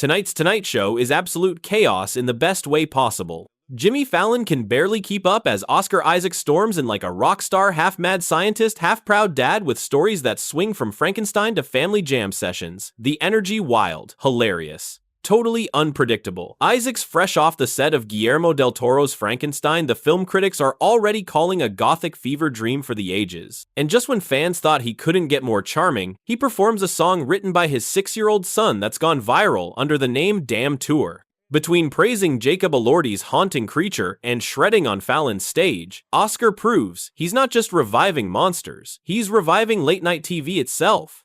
Tonight's Tonight Show is absolute chaos in the best way possible. Jimmy Fallon can barely keep up as Oscar Isaac storms in like a rock star, half-mad scientist, half-proud dad with stories that swing from Frankenstein to family jam sessions. The energy wild, hilarious. Totally unpredictable. Isaac's fresh off the set of Guillermo del Toro's Frankenstein. The film critics are already calling a gothic fever dream for the ages. And just when fans thought he couldn't get more charming, he performs a song written by his 6-year-old son that's gone viral under the name Damn Tour. Between praising Jacob Elordi's haunting creature and shredding on Fallon's stage, Oscar proves he's not just reviving monsters, he's reviving late-night TV itself.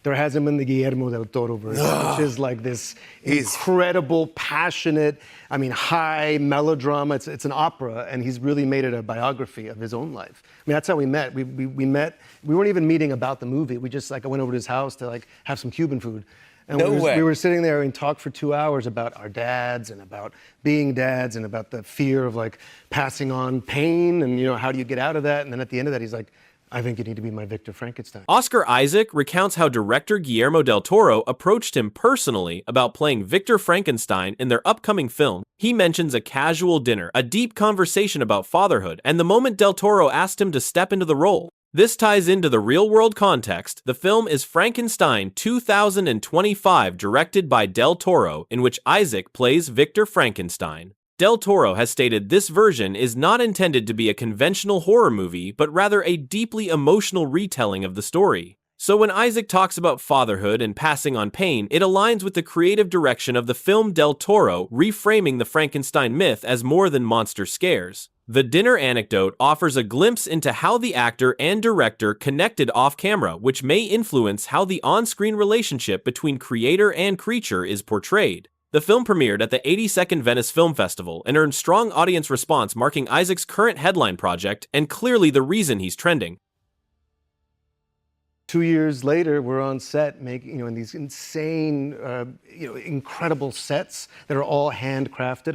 There hasn't been the Guillermo del Toro version, which is like this incredible, passionate, high melodrama. It's an opera, and he's really made it a biography of his own life. That's how we met. We met. We weren't even meeting about the movie. We just I went over to his house to have some Cuban food. And we were sitting there and talked for 2 hours about our dads and about being dads and about the fear of passing on pain and how do you get out of that? And then at the end of that, he's like, I think you need to be my Victor Frankenstein. Oscar Isaac recounts how director Guillermo del Toro approached him personally about playing Victor Frankenstein in their upcoming film. He mentions a casual dinner, a deep conversation about fatherhood, and the moment del Toro asked him to step into the role. This ties into the real-world context. The film is Frankenstein 2025, directed by del Toro, in which Isaac plays Victor Frankenstein. Del Toro has stated this version is not intended to be a conventional horror movie, but rather a deeply emotional retelling of the story. So when Isaac talks about fatherhood and passing on pain, it aligns with the creative direction of the film del Toro, reframing the Frankenstein myth as more than monster scares. The dinner anecdote offers a glimpse into how the actor and director connected off-camera, which may influence how the on-screen relationship between creator and creature is portrayed. The film premiered at the 82nd Venice Film Festival and earned strong audience response, marking Isaac's current headline project and clearly the reason he's trending. 2 years later, we're on set making, in these insane, incredible sets that are all handcrafted.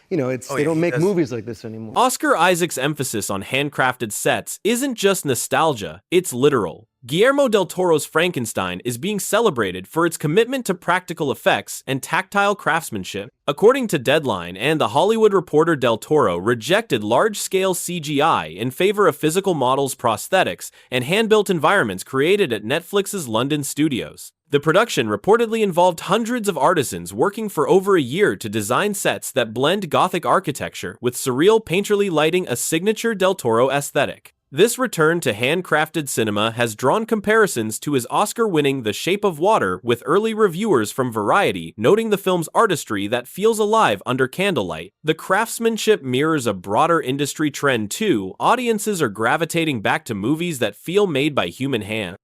They don't make movies like this anymore. Oscar Isaac's emphasis on handcrafted sets isn't just nostalgia, it's literal. Guillermo del Toro's Frankenstein is being celebrated for its commitment to practical effects and tactile craftsmanship. According to Deadline and The Hollywood Reporter, del Toro rejected large-scale CGI in favor of physical models, prosthetics, and hand-built environments created at Netflix's London studios. The production reportedly involved hundreds of artisans working for over a year to design sets that blend Gothic architecture with surreal painterly lighting, a signature del Toro aesthetic. This return to handcrafted cinema has drawn comparisons to his Oscar-winning The Shape of Water, with early reviewers from Variety noting the film's artistry that feels alive under candlelight. The craftsmanship mirrors a broader industry trend too. Audiences are gravitating back to movies that feel made by human hand.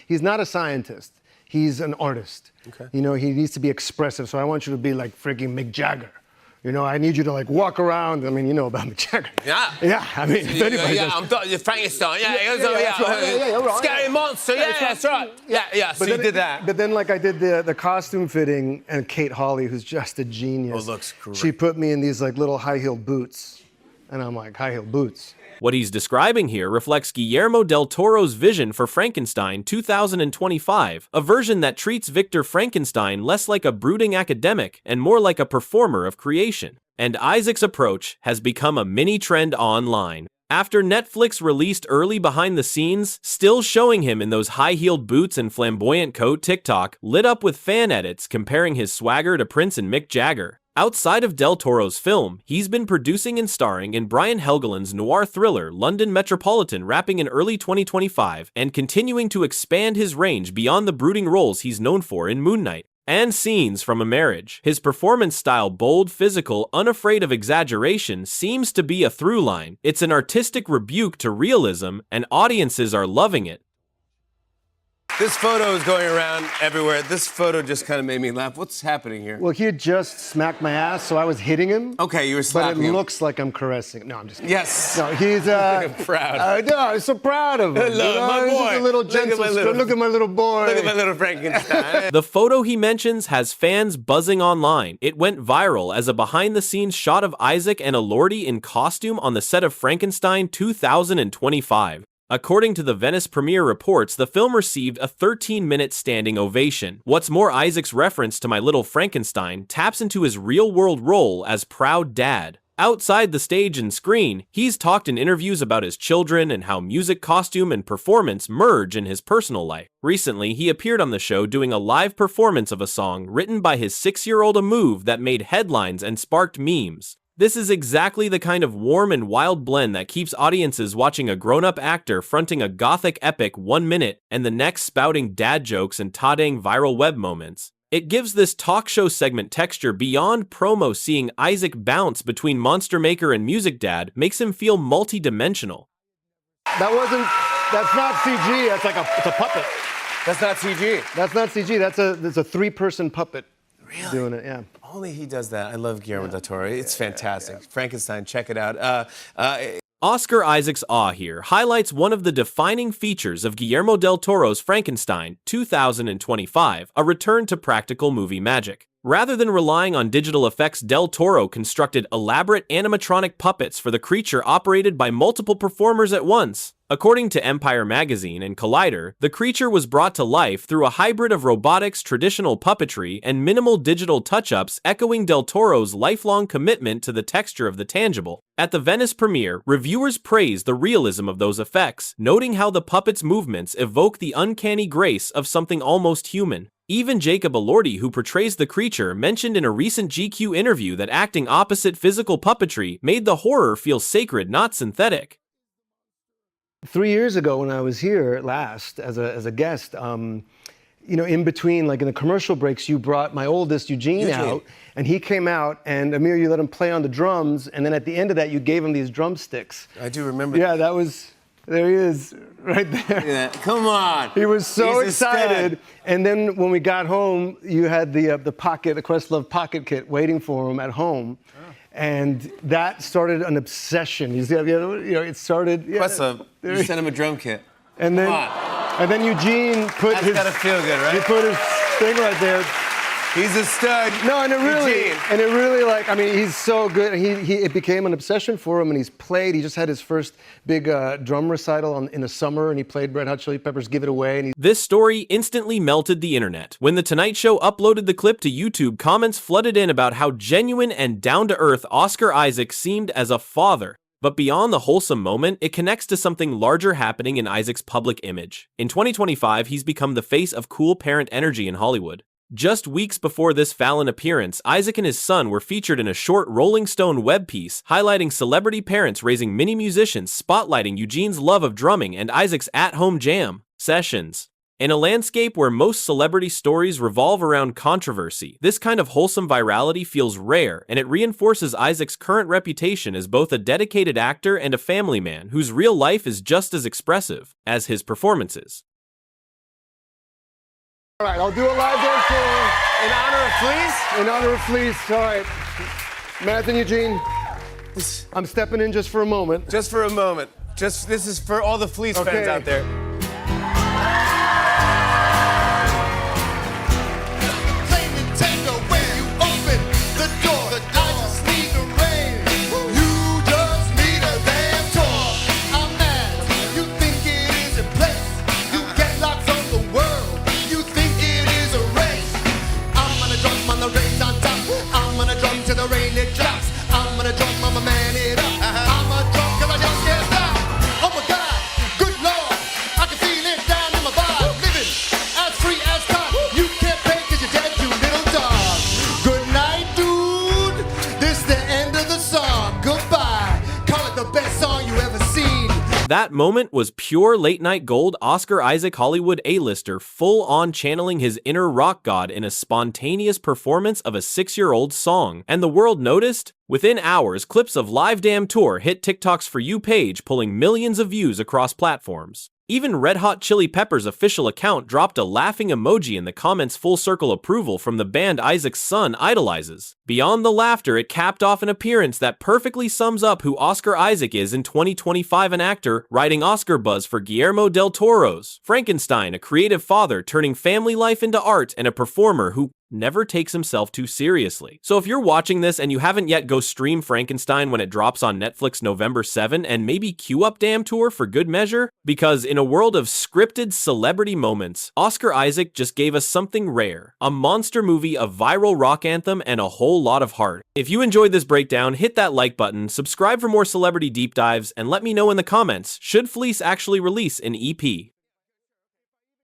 He's not a scientist. He's an artist. Okay. He needs to be expressive, so I want you to be like freaking Mick Jagger. I need you to walk around. You know about Mick Jagger. Yeah. Yeah, if anybody I'm Frankenstein. Right. Scary monster. Yeah, that's right. Yeah. So you did that. But then, I did the costume fitting, and Kate Hawley, who's just a genius. Oh, looks great. She put me in these little high-heeled boots, and I'm like, high-heeled boots. What he's describing here reflects Guillermo del Toro's vision for Frankenstein 2025, a version that treats Victor Frankenstein less like a brooding academic and more like a performer of creation. And Isaac's approach has become a mini-trend online. After Netflix released early behind-the-scenes, still showing him in those high-heeled boots and flamboyant coat, TikTok lit up with fan edits comparing his swagger to Prince and Mick Jagger. Outside of del Toro's film, he's been producing and starring in Brian Helgeland's noir thriller London Metropolitan, wrapping in early 2025, and continuing to expand his range beyond the brooding roles he's known for in Moon Knight and Scenes from a Marriage. His performance style, bold, physical, unafraid of exaggeration, seems to be a through line. It's an artistic rebuke to realism, and audiences are loving it. This photo is going around everywhere. This photo just kind of made me laugh. What's happening here? Well, he had just smacked my ass, so I was hitting him. Okay, you were slapping him. But it looks like I'm caressing. No, I'm just kidding. Yes. No, he's proud. No, I'm so proud of him. My boy. He's a little gentle. Look at my little boy. Look at my little Frankenstein. The photo he mentions has fans buzzing online. It went viral as a behind-the-scenes shot of Isaac and Elordi in costume on the set of Frankenstein 2025. According to the Venice premiere reports, the film received a 13-minute standing ovation. What's more, Isaac's reference to My Little Frankenstein taps into his real-world role as proud dad. Outside the stage and screen, he's talked in interviews about his children and how music, costume, and performance merge in his personal life. Recently, he appeared on the show doing a live performance of a song written by his 6-year-old, a move that made headlines and sparked memes. This is exactly the kind of warm and wild blend that keeps audiences watching a grown-up actor fronting a gothic epic 1 minute and the next spouting dad jokes and ta-dang viral web moments. It gives this talk show segment texture beyond promo. Seeing Isaac bounce between Monster Maker and Music Dad makes him feel multi-dimensional. That's not CG, it's a puppet. That's not CG. That's not CG, that's a 3-person puppet. Really? Doing it, yeah. Only he does that. I love Guillermo del Toro. It's fantastic. Frankenstein, check it out. Oscar Isaac's awe here highlights one of the defining features of Guillermo del Toro's Frankenstein 2025, a return to practical movie magic. Rather than relying on digital effects, del Toro constructed elaborate animatronic puppets for the creature operated by multiple performers at once. According to Empire Magazine and Collider, the creature was brought to life through a hybrid of robotics, traditional puppetry, and minimal digital touch-ups, echoing del Toro's lifelong commitment to the texture of the tangible. At the Venice premiere, reviewers praised the realism of those effects, noting how the puppet's movements evoke the uncanny grace of something almost human. Even Jacob Elordi, who portrays the creature, mentioned in a recent GQ interview that acting opposite physical puppetry made the horror feel sacred, not synthetic. 3 years ago when I was here last as a guest, in between, like in the commercial breaks, you brought my oldest, Eugene, out, and he came out, and Amir, you let him play on the drums, and then at the end of that, you gave him these drumsticks. I do remember. Yeah, that was, there he is, right there. Yeah, come on. He was so He's a excited. stud. And then when we got home, you had the Questlove Pocket Kit waiting for him at home. And that started an obsession. You see, it started. Yeah, Questlove, you sent him a drum kit. And then Eugene put That's gotta feel good, right? He put his thing right there. He's a stud. No, and Eugene. it really, he's so good. It became an obsession for him, and he's played. He just had his first big drum recital in the summer, and he played Red Hot Chili Peppers' "Give It Away." And This story instantly melted the internet. When The Tonight Show uploaded the clip to YouTube, comments flooded in about how genuine and down-to-earth Oscar Isaac seemed as a father. But beyond the wholesome moment, it connects to something larger happening in Isaac's public image. In 2025, he's become the face of cool parent energy in Hollywood. Just weeks before this Fallon appearance, Isaac and his son were featured in a short Rolling Stone web piece highlighting celebrity parents raising mini musicians, spotlighting Eugene's love of drumming and Isaac's at-home jam sessions. In a landscape where most celebrity stories revolve around controversy, this kind of wholesome virality feels rare, and it reinforces Isaac's current reputation as both a dedicated actor and a family man whose real life is just as expressive as his performances. all right, I'll do a live dance for you. In honor of Fleece? In honor of Fleece. All right, Matt and Eugene, I'm stepping in just for a moment. Just for a moment. This is for all the Fleece fans out there. That moment was pure late-night gold. Oscar Isaac, Hollywood A-lister, full-on channeling his inner rock god in a spontaneous performance of a 6-year-old song. And the world noticed? Within hours, clips of Live Damn Tour hit TikTok's For You page, pulling millions of views across platforms. Even Red Hot Chili Peppers' official account dropped a laughing emoji in the comments, full circle approval from the band Isaac's son idolizes. Beyond the laughter, it capped off an appearance that perfectly sums up who Oscar Isaac is in 2025, an actor riding Oscar buzz for Guillermo del Toro's Frankenstein, a creative father turning family life into art, and a performer who never takes himself too seriously. So if you're watching this and you haven't yet, go stream Frankenstein when it drops on Netflix November 7 and maybe queue up Damn Tour for good measure, because in a world of scripted celebrity moments, Oscar Isaac just gave us something rare, a monster movie, a viral rock anthem, and a whole lot of heart. If you enjoyed this breakdown, hit that like button, subscribe for more celebrity deep dives, and let me know in the comments, should Fleece actually release an EP?